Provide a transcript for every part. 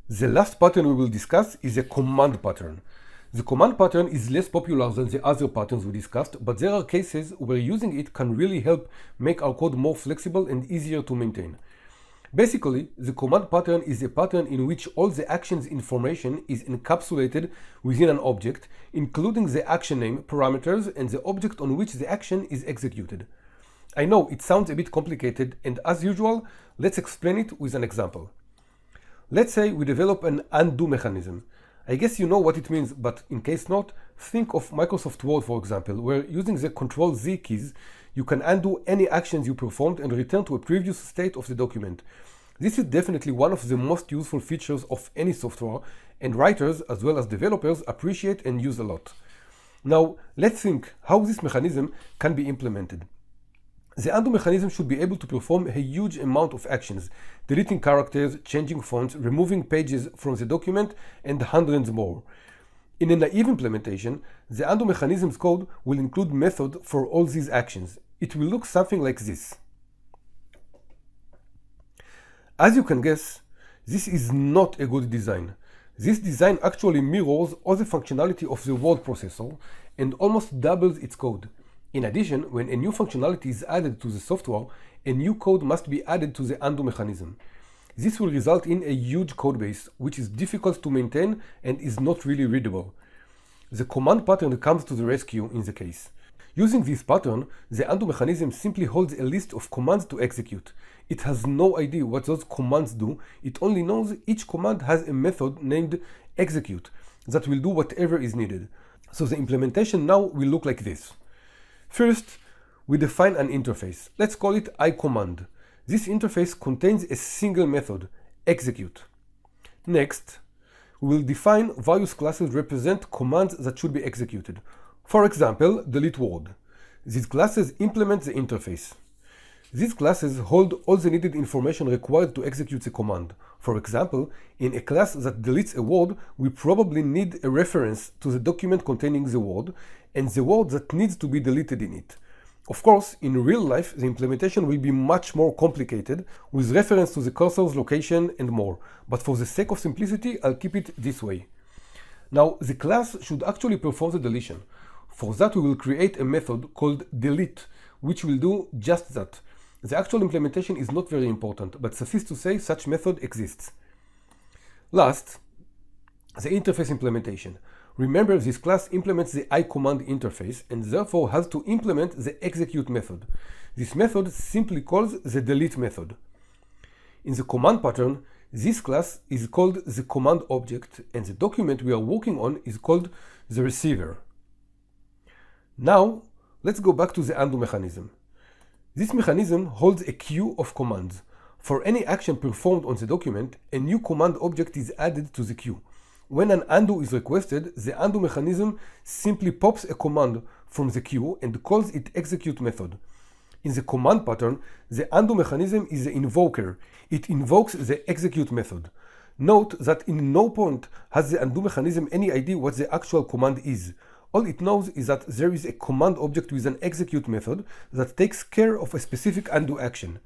The last pattern we will discuss is a command pattern. The command pattern is less popular than the other patterns we discussed, but there are cases where using it can really help make our code more flexible and easier to maintain. Basically, the command pattern is a pattern in which all the action's information is encapsulated within an object, including the action name, parameters, and the object on which the action is executed. I know it sounds a bit complicated, and as usual, let's explain it with an example. Let's say we develop an undo mechanism. I guess you know what it means, but in case not, think of Microsoft Word, for example, where using the Ctrl-Z keys, you can undo any actions you performed and return to a previous state of the document. This is definitely one of the most useful features of any software, and writers as well as developers appreciate and use a lot. Now, let's think how this mechanism can be implemented. The undo mechanism should be able to perform a huge amount of actions, deleting characters, changing fonts, removing pages from the document, and hundreds more. In a naive implementation, the undo mechanism's code will include method for all these actions. It will look something like this. As you can guess, this is not a good design. This design actually mirrors all the functionality of the word processor and almost doubles its code. In addition, when a new functionality is added to the software, a new code must be added to the undo mechanism. This will result in a huge codebase, which is difficult to maintain and is not really readable. The command pattern comes to the rescue in the case. Using this pattern, the undo mechanism simply holds a list of commands to execute. It has no idea what those commands do, it only knows each command has a method named execute that will do whatever is needed. So the implementation now will look like this. First, we define an interface. Let's call it iCommand. This interface contains a single method, execute. Next, we will define various classes represent commands that should be executed. For example, delete word. These classes implement the interface. These classes hold all the needed information required to execute the command. For example, in a class that deletes a word, we probably need a reference to the document containing the word and the word that needs to be deleted in it. Of course, in real life, the implementation will be much more complicated with reference to the cursor's location and more, but for the sake of simplicity, I'll keep it this way. Now, the class should actually perform the deletion. For that, we will create a method called delete, which will do just that. The actual implementation is not very important, but suffice to say such method exists. Last, the interface implementation. Remember, this class implements the iCommand interface and therefore has to implement the execute method. This method simply calls the delete method. In the command pattern, this class is called the command object and the document we are working on is called the receiver. Now, let's go back to the undo mechanism. This mechanism holds a queue of commands. For any action performed on the document, a new command object is added to the queue. When an undo is requested, the undo mechanism simply pops a command from the queue and calls it execute method. In the command pattern, the undo mechanism is the invoker. It invokes the execute method. Note that in no point has the undo mechanism any idea what the actual command is. All it knows is that there is a command object with an execute method that takes care of a specific undo action.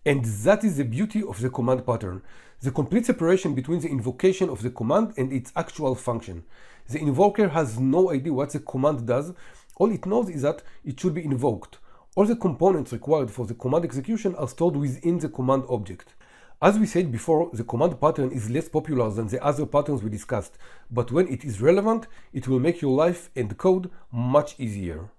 And that is the beauty of the command pattern, the complete separation between the invocation of the command and its actual function. The invoker has no idea what the command does, all it knows is that it should be invoked. All the components required for the command execution are stored within the command object. As we said before, the command pattern is less popular than the other patterns we discussed, but when it is relevant, it will make your life and code much easier.